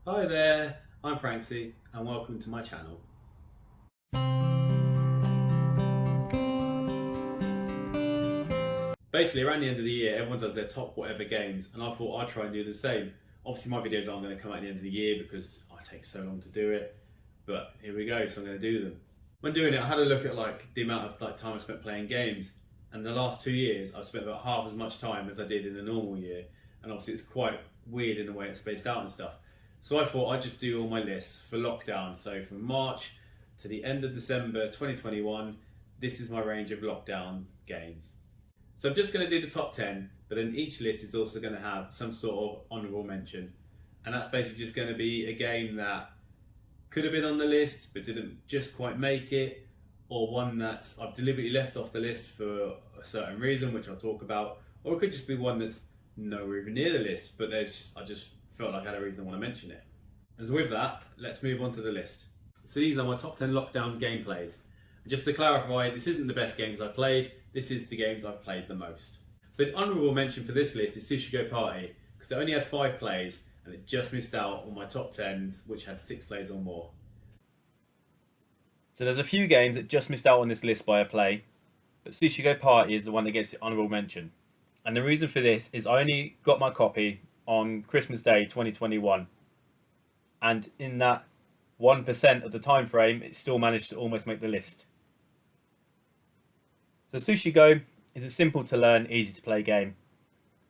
Hi there, I'm Franksy and welcome to my channel. Basically, around the end of the year, everyone does their top whatever games, and I thought I'd try and do the same. Obviously, my videos aren't going to come out at the end of the year because I take so long to do it, but here we go, so I'm going to do them. When doing it, I had a look at the amount of time I spent playing games, and the last 2 years, I've spent about half as much time as I did in a normal year, and obviously it's quite weird in the way it's spaced out and stuff. So I thought I'd just do all my lists for lockdown. So from March to the end of December 2021, this is my range of lockdown games. So I'm just going to do the top 10, but then each list is also going to have some sort of honourable mention. And that's basically just going to be a game that could have been on the list but didn't just quite make it, or one that I've deliberately left off the list for a certain reason, which I'll talk about, or it could just be one that's nowhere even near the list, but I just felt like I had a reason to want to mention it. And so with that, let's move on to the list. So these are my top 10 lockdown gameplays. And just to clarify, this isn't the best games I've played, this is the games I've played the most. So the honourable mention for this list is Sushi Go Party, because it only had 5 plays and it just missed out on my top 10s, which had 6 plays or more. So there's a few games that just missed out on this list by a play, but Sushi Go Party is the one that gets the honourable mention. And the reason for this is I only got my copy on Christmas Day 2021. And in that 1% of the time frame, it still managed to almost make the list. So Sushi Go is a simple to learn, easy to play game.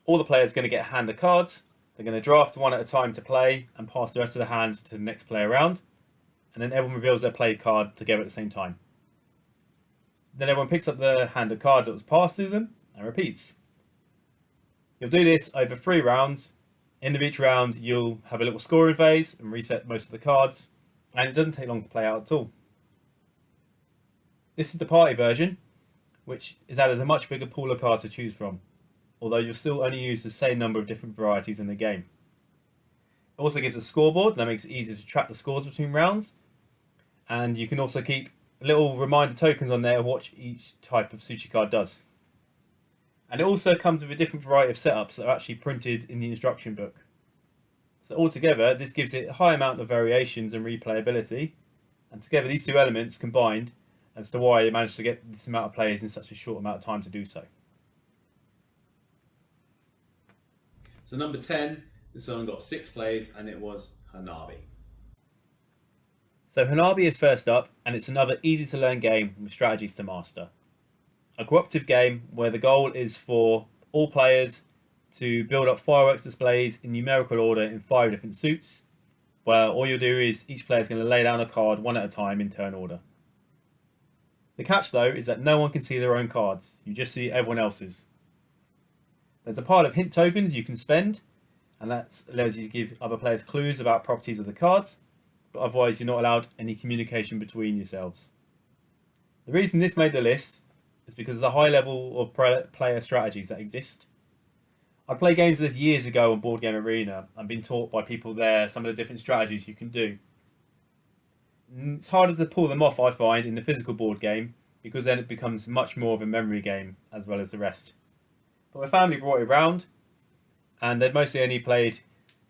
All the players are going to get a hand of cards. They're going to draft one at a time to play and pass the rest of the hand to the next player round. And then everyone reveals their played card together at the same time. Then everyone picks up the hand of cards that was passed to them and repeats. You'll do this over 3 rounds. End of each round, you'll have a little scoring phase and reset most of the cards, and it doesn't take long to play out at all. This is the party version, which is added a much bigger pool of cards to choose from, although you'll still only use the same number of different varieties in the game. It also gives a scoreboard, and that makes it easier to track the scores between rounds, and you can also keep little reminder tokens on there of what each type of sushi card does. And it also comes with a different variety of setups that are actually printed in the instruction book. So altogether, this gives it a high amount of variations and replayability. And together, these two elements combined as to why it managed to get this amount of players in such a short amount of time to do so. So number 10, this one got 6 plays and it was Hanabi. So Hanabi is first up, and it's another easy to learn game with strategies to master. A cooperative game where the goal is for all players to build up fireworks displays in numerical order in 5 different suits, where all you'll do is each player is going to lay down a card one at a time in turn order. The catch though is that no one can see their own cards, you just see everyone else's. There's a pile of hint tokens you can spend, and that allows you to give other players clues about properties of the cards, but otherwise you're not allowed any communication between yourselves. The reason this made the list is because of the high level of player strategies that exist. I played games of this years ago on Board Game Arena and been taught by people there some of the different strategies you can do. It's harder to pull them off, I find, in the physical board game, because then it becomes much more of a memory game as well as the rest. But my family brought it round, and they'd mostly only played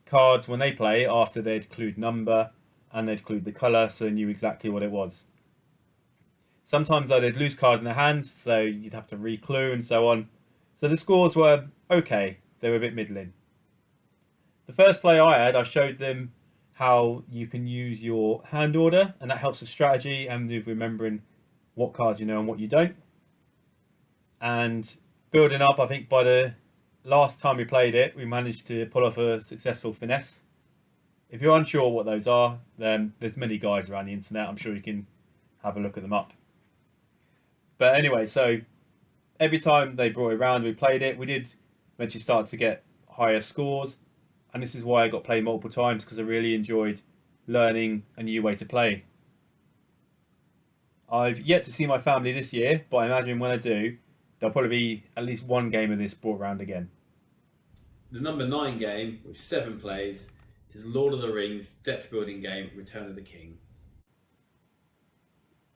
cards when they play after they'd clued number and they'd clued the colour, so they knew exactly what it was. Sometimes they'd lose cards in their hands, so you'd have to re-clue and so on. So the scores were okay, they were a bit middling. The first play I had, I showed them how you can use your hand order, and that helps with strategy and with remembering what cards you know and what you don't. And building up, I think by the last time we played it, we managed to pull off a successful finesse. If you're unsure what those are, then there's many guides around the internet. I'm sure you can have a look at them up. But anyway, so every time they brought it around, we played it. We did eventually start to get higher scores. And this is why I got played multiple times, because I really enjoyed learning a new way to play. I've yet to see my family this year, but I imagine when I do, there'll probably be at least one game of this brought around again. The number 9 game with 7 plays is Lord of the Rings deck building game Return of the King.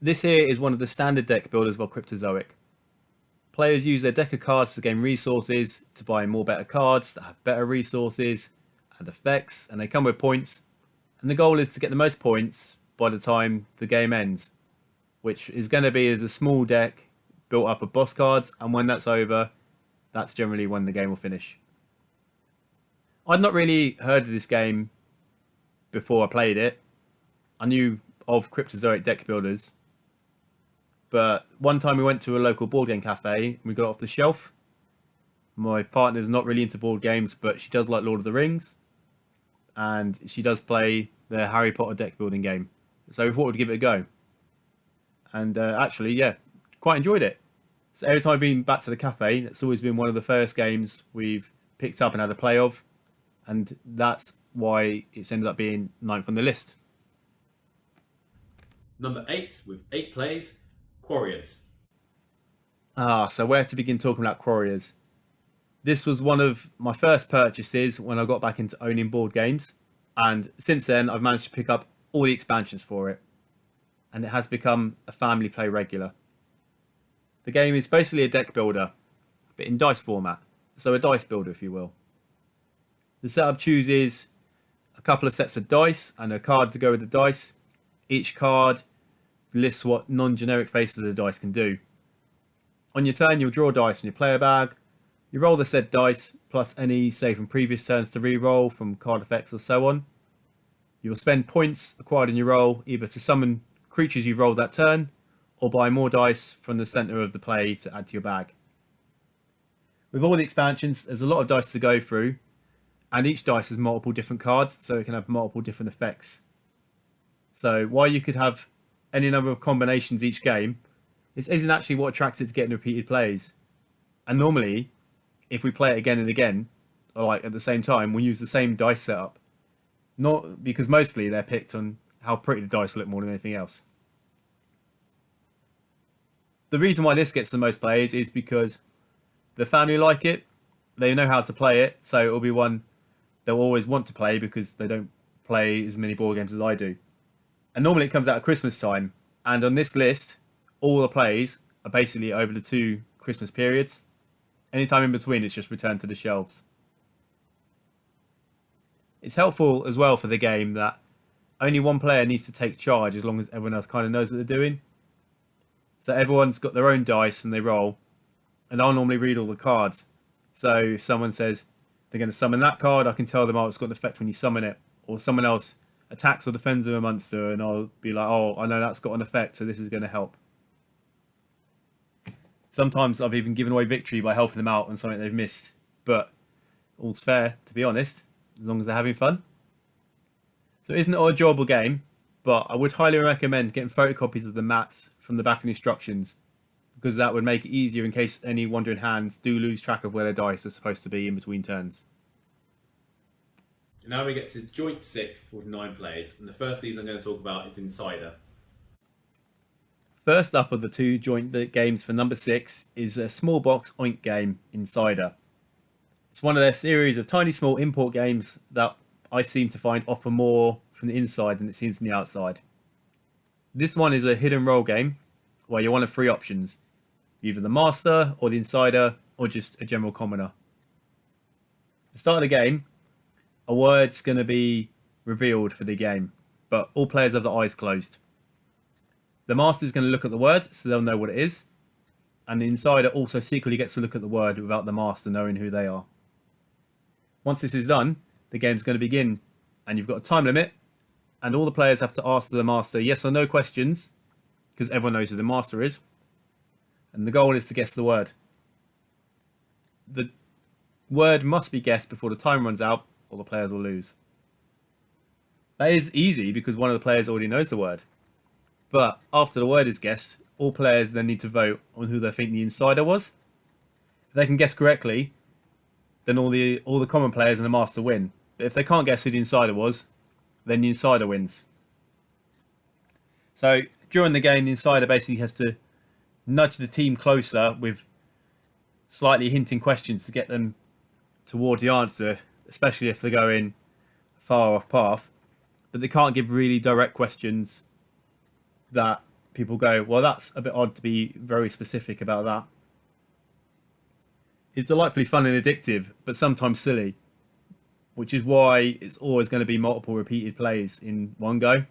This here is one of the standard deck builders of Cryptozoic. Players use their deck of cards to gain resources, to buy more better cards that have better resources and effects, and they come with points. And the goal is to get the most points by the time the game ends, which is going to be as a small deck built up of boss cards, and when that's over, that's generally when the game will finish. I'd not really heard of this game before I played it. I knew of Cryptozoic deck builders, but one time we went to a local board game cafe and we got it off the shelf. My partner's not really into board games, but she does like Lord of the Rings, and she does play the Harry Potter deck building game. So we thought we'd give it a go. And actually, yeah, quite enjoyed it. So every time I've been back to the cafe, it's always been one of the first games we've picked up and had a play of. And that's why it's ended up being 9th on the list. Number 8 with 8 plays, Quarriors. So where to begin talking about Quarriors? This was one of my first purchases when I got back into owning board games. And since then, I've managed to pick up all the expansions for it. And it has become a family play regular. The game is basically a deck builder, but in dice format. So a dice builder, if you will. The setup chooses a couple of sets of dice and a card to go with the dice. Each card lists what non-generic faces of the dice can do. On your turn, you'll draw dice from your player bag. You roll the said dice, plus any save from previous turns to re-roll from card effects or so on. You will spend points acquired in your roll either to summon creatures you've rolled that turn, or buy more dice from the centre of the play to add to your bag. With all the expansions, there's a lot of dice to go through, and each dice has multiple different cards, so it can have multiple different effects. So while you could have any number of combinations each game, this isn't actually what attracts it to getting repeated plays. And normally, if we play it again and again, or like at the same time, we use the same dice setup. Not because mostly they're picked on how pretty the dice look more than anything else. The reason why this gets the most plays is because the family like it, they know how to play it, so it'll be one they'll always want to play because they don't play as many board games as I do. And normally it comes out at Christmas time, and on this list, all the plays are basically over the 2 Christmas periods. Anytime in between, it's just returned to the shelves. It's helpful as well for the game that only one player needs to take charge as long as everyone else kind of knows what they're doing. So everyone's got their own dice and they roll, and I'll normally read all the cards. So if someone says they're going to summon that card, I can tell them, oh, it's got an effect when you summon it. Or someone else attacks or defends with a monster, and I'll be like, oh, I know that's got an effect, so this is going to help. Sometimes I've even given away victory by helping them out on something they've missed. But all's fair, to be honest, as long as they're having fun. So it isn't an enjoyable game, but I would highly recommend getting photocopies of the mats from the back of the instructions, because that would make it easier in case any wandering hands do lose track of where their dice are supposed to be in between turns. Now we get to joint 6th with 9 plays, and the first of these I'm going to talk about is Insider. First up of the 2 joint games for number 6 is a small box oink game, Insider. It's one of their series of tiny small import games that I seem to find offer more from the inside than it seems from the outside. This one is a hidden role game where you're one of 3 options, either the master or the insider or just a general commoner. At the start of the game, a word's going to be revealed for the game, but all players have their eyes closed. The master is going to look at the word so they'll know what it is, and the insider also secretly gets to look at the word without the master knowing who they are. Once this is done, the game's going to begin, and you've got a time limit, and all the players have to ask the master yes or no questions, because everyone knows who the master is, and the goal is to guess the word. The word must be guessed before the time runs out, or the players will lose. That is easy because one of the players already knows the word, but after the word is guessed, all players then need to vote on who they think the insider was. If they can guess correctly, then all the common players and the master win. But if they can't guess who the insider was, then the insider wins. So during the game, the insider basically has to nudge the team closer with slightly hinting questions to get them towards the answer, especially if they're going far off path. But they can't give really direct questions that people go, well, that's a bit odd to be very specific about that. It's delightfully fun and addictive, but sometimes silly. which is why it's always going to be multiple repeated plays in one go.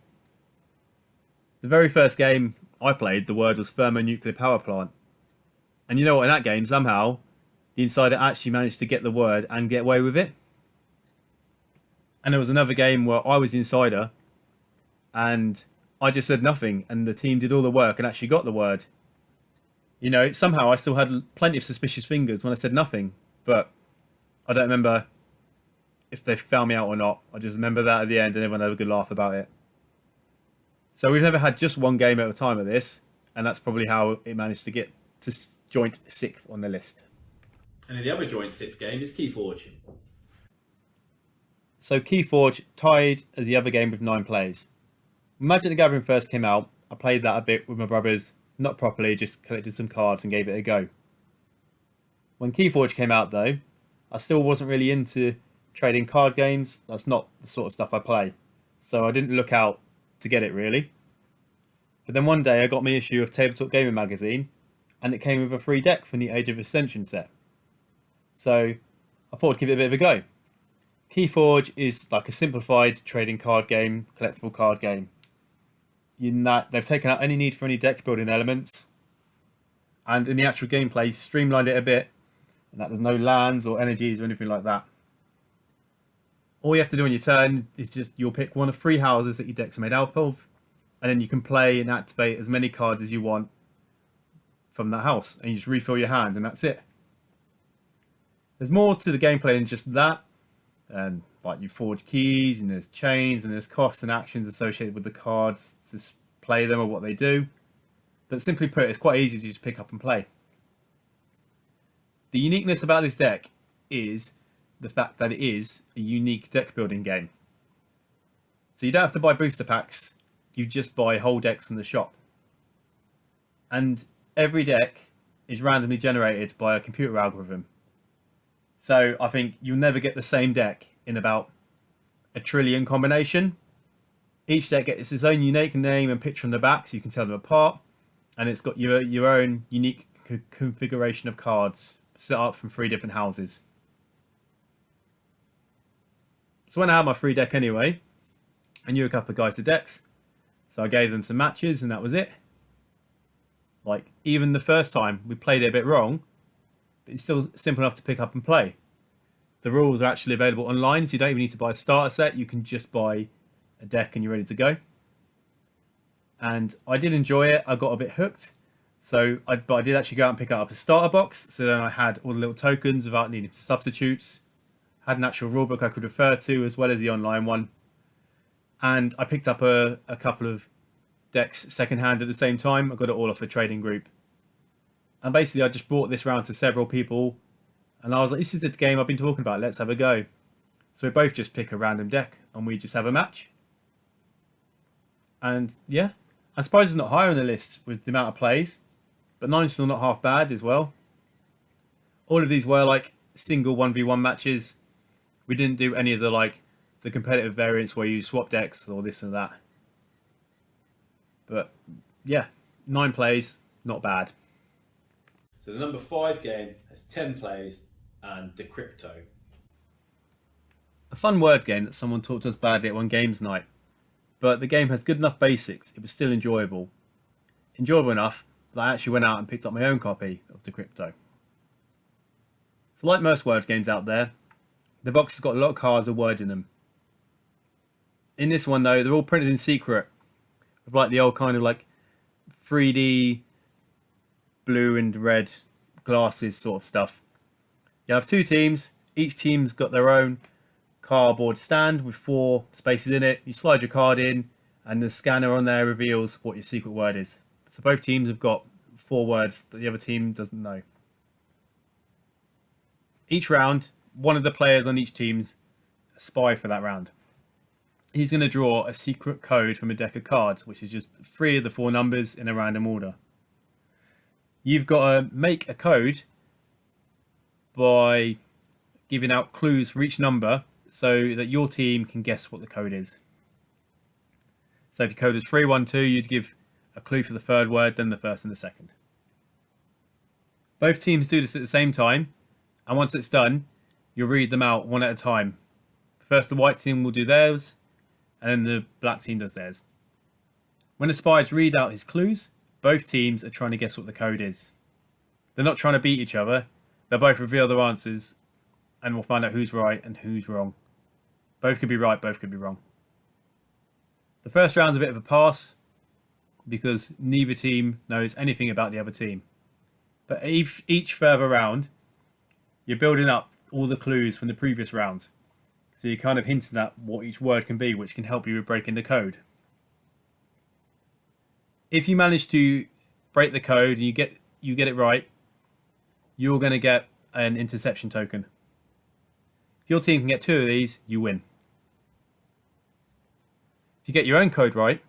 The very first game I played, the word was thermonuclear power plant. And you know what, in that game, somehow, the insider actually managed to get the word and get away with it. And there was another game where I was the insider, and I just said nothing, and the team did all the work and actually got the word. You know, somehow I still had plenty of suspicious fingers when I said nothing, but I don't remember if they found me out or not. I just remember that at the end and everyone had a good laugh about it. So we've never had just one game at a time of this, and that's probably how it managed to get to joint 6th on the list. And in the other joint 6th game is Keyforge. So Keyforge tied as the other game with 9 plays. When Magic the Gathering first came out, I played that a bit with my brothers, not properly, just collected some cards and gave it a go. When Keyforge came out though, I still wasn't really into trading card games. That's not the sort of stuff I play. So I didn't look out to get it really. But then one day I got my issue of Tabletop Gaming magazine, and it came with a free deck from the Age of Ascension set. So I thought I'd give it a bit of a go. Keyforge is like a simplified trading card game, collectible card game. In that they've taken out any need for any deck building elements, and in the actual gameplay streamlined it a bit, and that there's no lands or energies or anything like that. All you have to do on your turn is just you'll pick one of 3 houses that your decks are made out of, and then you can play and activate as many cards as you want from that house, and you just refill your hand, and that's it. There's more to the gameplay than just that, and like you forge keys, and there's chains, and there's costs and actions associated with the cards to play them or what they do. But simply put, it's quite easy to just pick up and play. The uniqueness about this deck is the fact that it is a unique deck building game. So you don't have to buy booster packs, you just buy whole decks from the shop. And every deck is randomly generated by a computer algorithm. So I think you'll never get the same deck in about a trillion combination. Each deck gets its own unique name and picture on the back so you can tell them apart. And it's got your own unique configuration of cards set up from 3 different houses. So when I had my free deck anyway, I knew a couple of guys to decks. So I gave them some matches and that was it. Like, even the first time we played it a bit wrong, but it's still simple enough to pick up and play. The rules are actually available online, so you don't even need to buy a starter set. You can just buy a deck and you're ready to go. And I did enjoy it. I got a bit hooked. But I did actually go out and pick up a starter box. So then I had all the little tokens without needing substitutes. Had an actual rulebook I could refer to as well as the online one. And I picked up a couple of decks secondhand at the same time. I got it all off a trading group. And basically I just brought this round to several people. And I was like, this is the game I've been talking about. Let's have a go. So we both just pick a random deck and we just have a match. And yeah, I'm surprised it's not higher on the list with the amount of plays. But 9's still not half bad as well. All of these were like single 1v1 matches. We didn't do any of the competitive variants where you swap decks or this and that. But yeah, 9 plays, not bad. So the number 5 game has 10 plays and Decrypto. A fun word game that someone taught us badly at one games night. But the game has good enough basics, it was still enjoyable. Enjoyable enough that I actually went out and picked up my own copy of Decrypto. So like most word games out there, the box has got a lot of cards with words in them. In this one though, they're all printed in secret, with like the old kind of like 3D blue and red glasses sort of stuff. You have 2 teams, each team's got their own cardboard stand with 4 spaces in it. You slide your card in and the scanner on there reveals what your secret word is. So both teams have got 4 words that the other team doesn't know. Each round, one of the players on each team's a spy for that round. He's going to draw a secret code from a deck of cards, which is just 3 of the 4 numbers in a random order. You've got to make a code by giving out clues for each number so that your team can guess what the code is. So if your code is 312, you'd give a clue for the 3rd word, then the 1st and the 2nd. Both teams do this at the same time, and once it's done, you'll read them out one at a time. First, the white team will do theirs, and then the black team does theirs. When the spies read out his clues, both teams are trying to guess what the code is. They're not trying to beat each other. They'll both reveal their answers, and we'll find out who's right and who's wrong. Both could be right, both could be wrong. The first round's a bit of a pass, because neither team knows anything about the other team. But each further round, you're building up all the clues from the previous rounds. So you're kind of hinting at what each word can be, which can help you with breaking the code. If you manage to break the code and you get it right, you're going to get an interception token. If your team can get 2 of these, you win. If you get your own code right,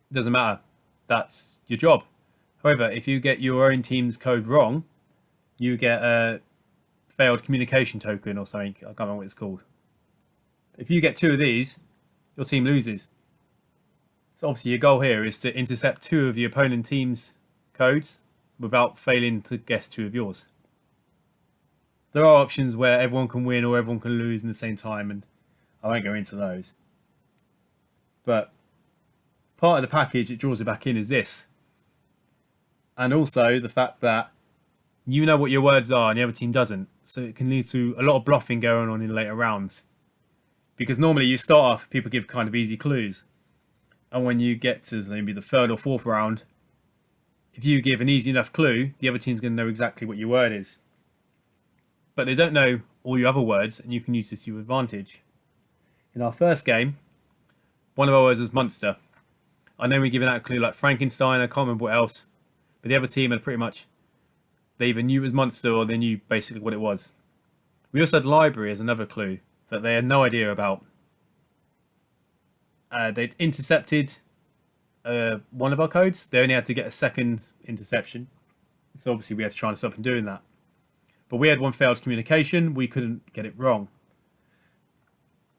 it doesn't matter. That's your job. However, if you get your own team's code wrong, you get a failed communication token or something. I can't remember what it's called. If you get 2 of these, your team loses. So obviously your goal here is to intercept 2 of your opponent team's codes without failing to guess 2 of yours. There are options where everyone can win or everyone can lose in the same time, and I won't go into those. But part of the package it draws it back in is this. And also the fact that you know what your words are and the other team doesn't. So it can lead to a lot of bluffing going on in later rounds. Because normally you start off, people give kind of easy clues. And when you get to maybe the 3rd or 4th round, if you give an easy enough clue, the other team's going to know exactly what your word is. But they don't know all your other words, and you can use this to your advantage. In our first game, one of our words was monster. I know we're giving out a clue like Frankenstein, I can't remember what else. But the other team had pretty much, they either knew it was monster or they knew basically what it was. We also had library as another clue that they had no idea about. They'd intercepted one of our codes. They only had to get a second interception. So obviously we had to try and stop them doing that. But we had one failed communication. We couldn't get it wrong.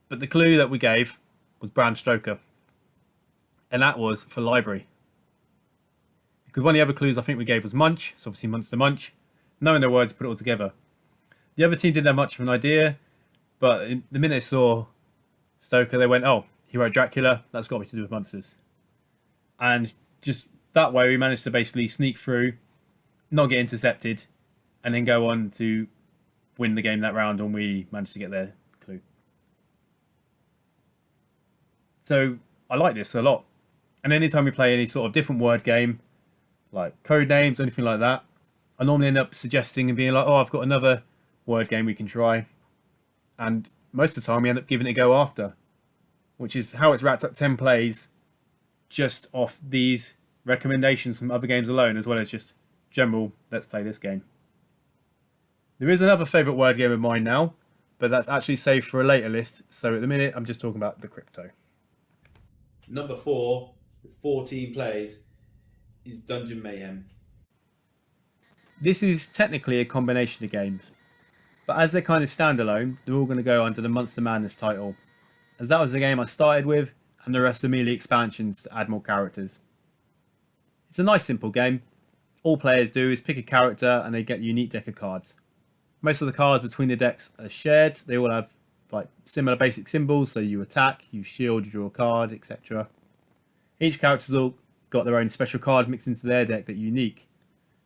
But the clue that we gave was Bram Stoker. And that was for library. Because one of the other clues I think we gave was munch. So obviously monster munch. Knowing their words, put it all together. The other team didn't have much of an idea. But the minute they saw Stoker, they went, oh, he wrote Dracula. That's got to be to do with monsters. And just that way we managed to basically sneak through, not get intercepted, and then go on to win the game that round when we managed to get their clue. So I like this a lot. And anytime we play any sort of different word game, like code names, anything like that, I normally end up suggesting and being like, oh, I've got another word game we can try. And most of the time we end up giving it a go after, which is how it's racked up 10 plays just off these recommendations from other games alone, as well as just general, let's play this game. There is another favourite word game of mine now, but that's actually saved for a later list. So at the minute, I'm just talking about Decrypto. Number 4, with 14 plays, is Dungeon Mayhem. This is technically a combination of games, but as they're kind of standalone, they're all going to go under the Monster Madness title, as that was the game I started with, and the rest are merely expansions to add more characters. It's a nice simple game. All players do is pick a character and they get a unique deck of cards. Most of the cards between the decks are shared. They all have like similar basic symbols, so you attack, you shield, you draw a card, etc. Each character's all got their own special cards mixed into their deck that are unique.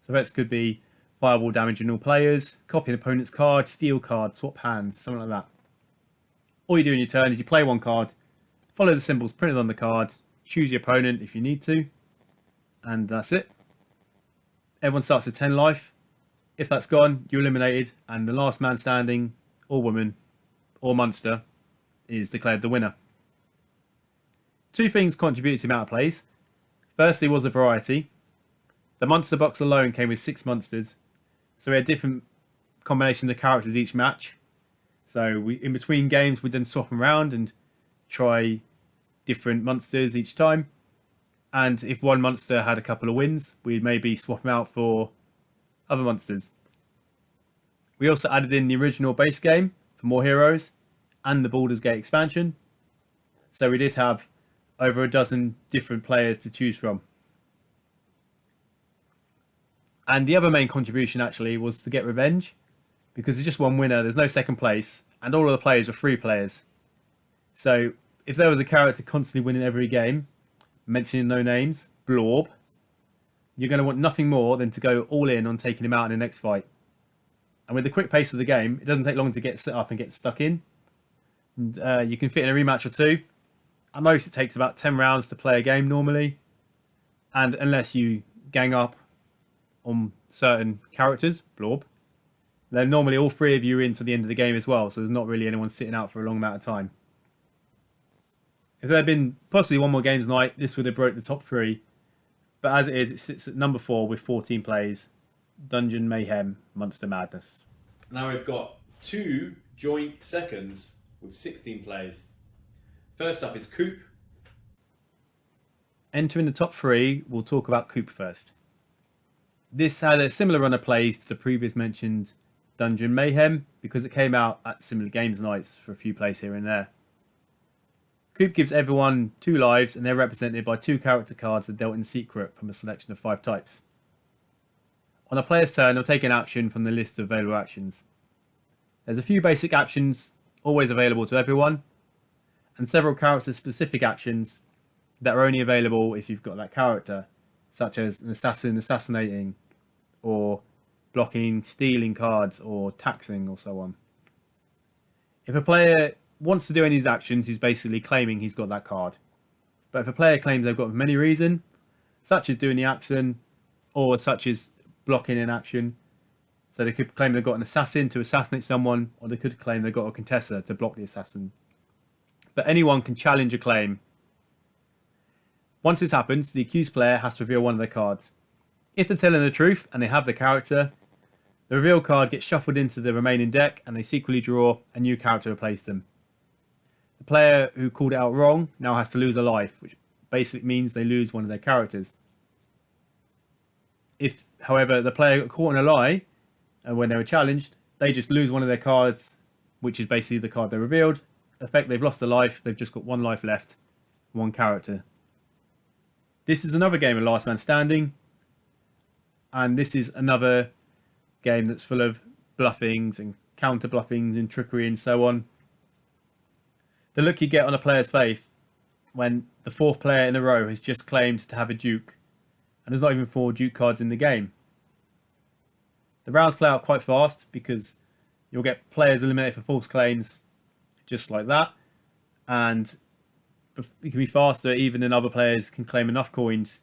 So effects could be fireball damage on all players, copy an opponent's card, steal card, swap hands, something like that. All you do in your turn is you play one card, follow the symbols printed on the card, choose your opponent if you need to, and that's it. Everyone starts at 10 life. If that's gone, you're eliminated, and the last man standing, or woman, or monster, is declared the winner. 2 things contributed to the amount of plays. Firstly was the variety. The monster box alone came with 6 monsters, so we had different combinations of characters each match. So we, in between games, we'd then swap them around and try different monsters each time. And if one monster had a couple of wins, we'd maybe swap them out for other monsters. We also added in the original base game for more heroes and the Baldur's Gate expansion. So we did have over a dozen different players to choose from. And the other main contribution actually was to get revenge, because there's just one winner, there's no second place, and all of the players are free players. So if there was a character constantly winning every game, mentioning no names, Blorb, you're going to want nothing more than to go all in on taking him out in the next fight. And with the quick pace of the game, it doesn't take long to get set up and get stuck in. And you can fit in a rematch or two. At most, it takes about 10 rounds to play a game normally. And unless you gang up on certain characters, Blorb, then normally all three of you are in to the end of the game as well. So there's not really anyone sitting out for a long amount of time. If there had been possibly one more games night, this would have broke the top 3. But as it is, it sits at number 4 with 14 plays. Dungeon Mayhem Monster Madness. Now we've got 2 joint seconds with 16 plays. First up is Coop. Entering the top 3, we'll talk about Coop first. This had a similar run of plays to the previous mentioned Dungeon Mayhem because it came out at similar games nights for a few plays here and there. Coop gives everyone 2 lives and they're represented by 2 character cards that dealt in secret from a selection of 5 types. On a player's turn, they'll take an action from the list of available actions. There's a few basic actions always available to everyone, and several character-specific actions that are only available if you've got that character, such as an assassin assassinating, or blocking, stealing cards, or taxing, or so on. If a player wants to do any of these actions, he's basically claiming he's got that card. But if a player claims they've got for any reason, such as doing the action, or such as blocking an action, so they could claim they've got an assassin to assassinate someone, or they could claim they've got a contessor to block the assassin. But anyone can challenge a claim. Once this happens, the accused player has to reveal one of their cards. If they're telling the truth and they have the character, the reveal card gets shuffled into the remaining deck and they secretly draw a new character to replace them. The player who called it out wrong now has to lose a life, which basically means they lose one of their characters. If, however, the player got caught in a lie, and when they were challenged, they just lose one of their cards, which is basically the card they revealed. In effect, they've lost a life, they've just got 1 life left, 1 character. This is another game of Last Man Standing, and this is another game that's full of bluffings and counter bluffings and trickery and so on. The look you get on a player's face when the 4th player in a row has just claimed to have a duke, and there's not even 4 duke cards in the game. The rounds play out quite fast because you'll get players eliminated for false claims just like that, and it can be faster even than other players can claim enough coins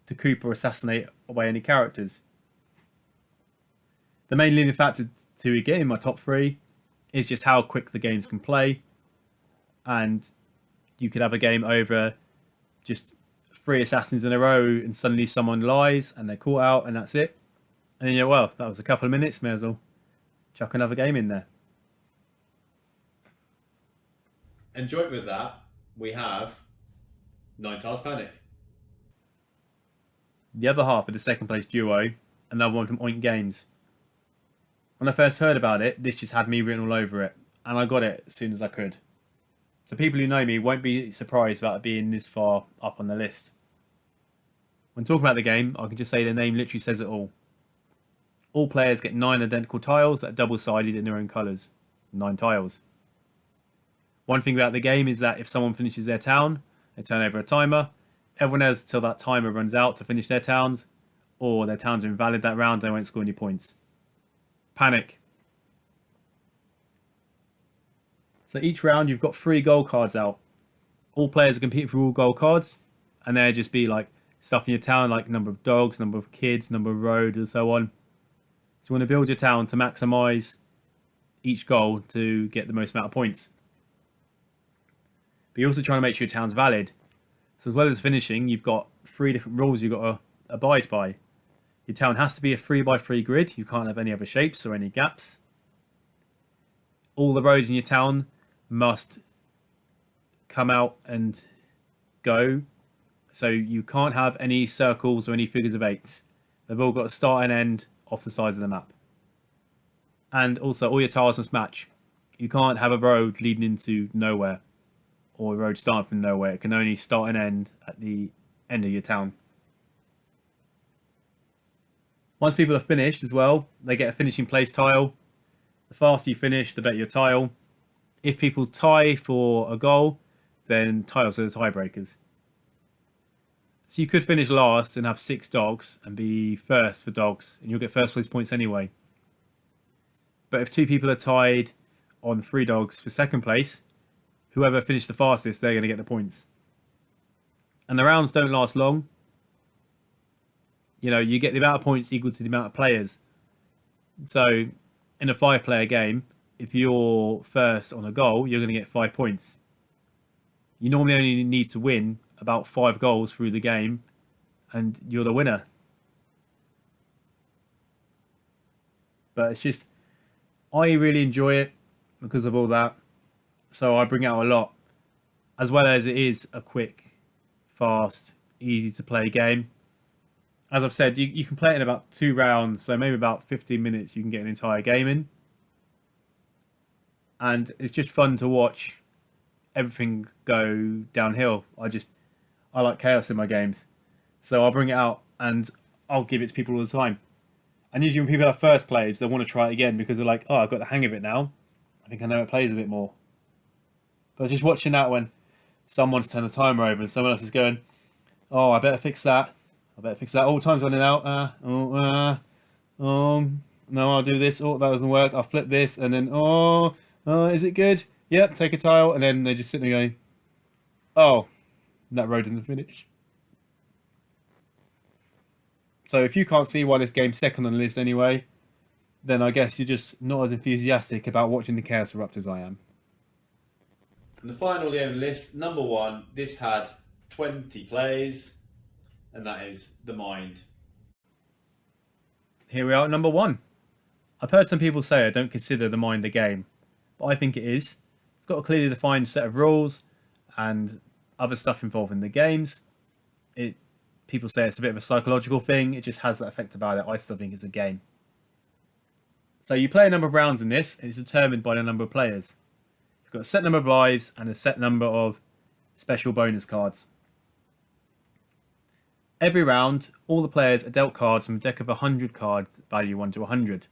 to coup or assassinate away any characters. The main leading factor to getting my top 3 is just how quick the games can play, and you could have a game over just 3 assassins in a row and suddenly someone lies and they're caught out and that's it. And then well, that was a couple of minutes, may as well chuck another game in there. And joint with that, we have 9 Tiles Panic. The other half of the second place duo, another one from Oink Games. When I first heard about it, this just had me written all over it, and I got it as soon as I could. So people who know me won't be surprised about it being this far up on the list. When talking about the game, I can just say the name literally says it all. All players get 9 identical tiles that are double-sided in their own colours. 9 tiles. One thing about the game is that if someone finishes their town, they turn over a timer. Everyone has till that timer runs out to finish their towns, or their towns are invalid that round, they won't score any points. Panic. So each round you've got 3 gold cards out. All players are competing for all gold cards, and they'll just be like stuff in your town, like number of dogs, number of kids, number of roads, and so on. So you want to build your town to maximise each goal to get the most amount of points. But you're also trying to make sure your town's valid. So as well as finishing, you've got 3 different rules you've got to abide by. Your town has to be a 3x3 grid. You can't have any other shapes or any gaps. All the roads in your town must come out and go. So you can't have any circles or any figures of 8s. They've all got a start and end off the sides of the map. And also all your tiles must match. You can't have a road leading into nowhere, or a road starting from nowhere. It can only start and end at the end of your town. Once people are finished as well, they get a finishing place tile. The faster you finish, the better your tile. If people tie for a goal, then titles are the tiebreakers. So you could finish last and have 6 dogs and be first for dogs, and you'll get first place points anyway. But if 2 people are tied on 3 dogs for second place, whoever finished the fastest, they're going to get the points. And the rounds don't last long. You know, you get the amount of points equal to the amount of players. So in a 5-player game, if you're first on a goal, you're going to get 5 points. You normally only need to win about 5 goals through the game, and you're the winner. But it's just, I really enjoy it because of all that. So I bring it out a lot. As well as it is a quick, fast, easy to play game. As I've said, you can play it in about 2 rounds, so maybe about 15 minutes you can get an entire game in. And it's just fun to watch everything go downhill. I like chaos in my games. So I'll bring it out and I'll give it to people all the time. And usually when people have first plays, they want to try it again because they're like, oh, I've got the hang of it now. I think I know it plays a bit more. But just watching that when someone's turned the timer over and someone else is going, oh, I better fix that. Oh, time's running out. No, I'll do this. Oh, that doesn't work. I'll flip this. And then, is it good? Yep, take a tile. And then they just sit there going, oh, that row didn't finish. So if you can't see why this game's second on the list anyway, then I guess you're just not as enthusiastic about watching the Chaos Erupt as I am. And the final game of the list, number 1, this had 20 plays, and that is The Mind. Here we are at number 1. I've heard some people say I don't consider The Mind a game, but I think it is. It's got a clearly defined set of rules and other stuff involved in the games. People say it's a bit of a psychological thing. It just has that effect about it. I still think it's a game. So you play a number of rounds in this, and it's determined by the number of players. You've got a set number of lives and a set number of special bonus cards. Every round, all the players are dealt cards from a deck of 100 cards, value 1 to 100.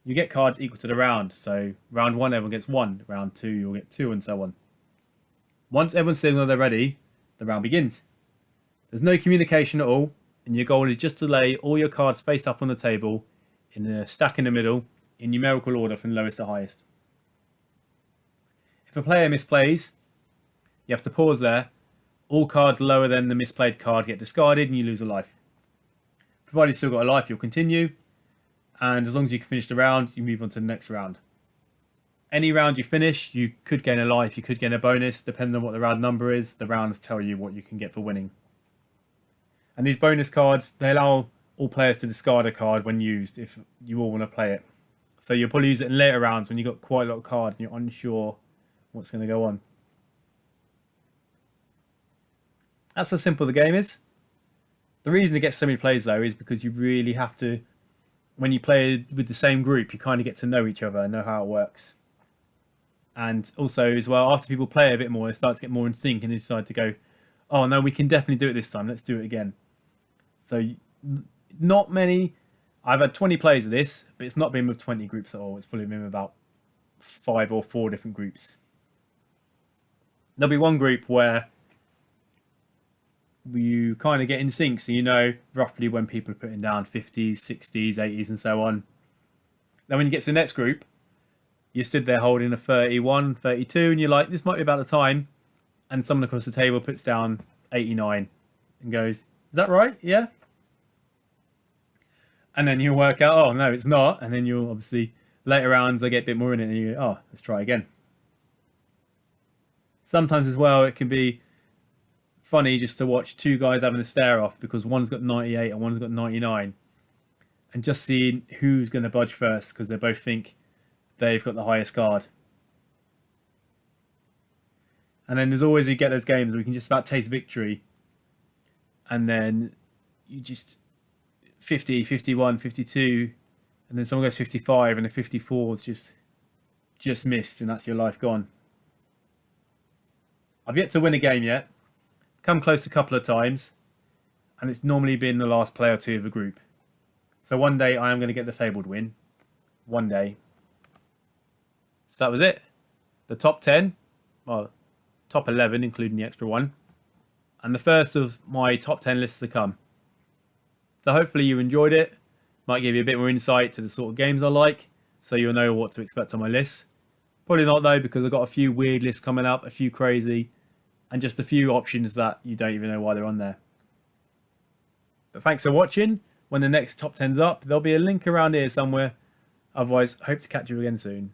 You get cards equal to the round. So round 1, everyone gets 1. Round 2, you'll get 2, and so on. Once everyone's signaled they're ready, the round begins. There's no communication at all, and your goal is just to lay all your cards face up on the table in a stack in the middle in numerical order from lowest to highest. If a player misplays, you have to pause there. All cards lower than the misplayed card get discarded and you lose a life. Provided you've still got a life, you'll continue, and as long as you can finish the round, you move on to the next round. Any round you finish, you could gain a life, you could gain a bonus, depending on what the round number is. The rounds tell you what you can get for winning. And these bonus cards, they allow all players to discard a card when used if you all want to play it. So you'll probably use it in later rounds when you've got quite a lot of cards and you're unsure what's going to go on. That's how simple the game is. The reason it gets so many plays though is because you really have to, when you play with the same group, you kind of get to know each other and know how it works. And also as well, after people play a bit more, they start to get more in sync and they decide to go, oh no, we can definitely do it this time, let's do it again. So not many, I've had 20 plays of this, but it's not been with 20 groups at all. It's probably been with about 5 or 4 different groups. There'll be one group where you kind of get in sync, so you know roughly when people are putting down 50s, 60s, 80s and so on. Then when you get to the next group, you stood there holding a 31, 32 and you're like, this might be about the time. And someone across the table puts down 89 and goes, is that right? Yeah. And then you'll work out, oh no, it's not. And then you'll obviously, later rounds, they get a bit more in it and you go, oh, let's try again. Sometimes as well, it can be funny just to watch 2 guys having a stare off because one's got 98 and one's got 99. And just seeing who's going to budge first because they both think they've got the highest card. And then there's always, you get those games where you can just about taste victory. And then you just 50, 51, 52. And then someone goes 55 and the 54 is just missed and that's your life gone. I've yet to win a game yet. Come close a couple of times. And it's normally been the last play or 2 of a group. So one day I am going to get the fabled win. One day. So that was it. the top 10, well, top 11, including the extra one, and the first of my top 10 lists to come. So hopefully you enjoyed it. Might give you a bit more insight to the sort of games I like, so you'll know what to expect on my list. Probably not though, because I've got a few weird lists coming up, a few crazy, and just a few options that you don't even know why they're on there. But thanks for watching. When the next top 10's up, there'll be a link around here somewhere. Otherwise, hope to catch you again soon.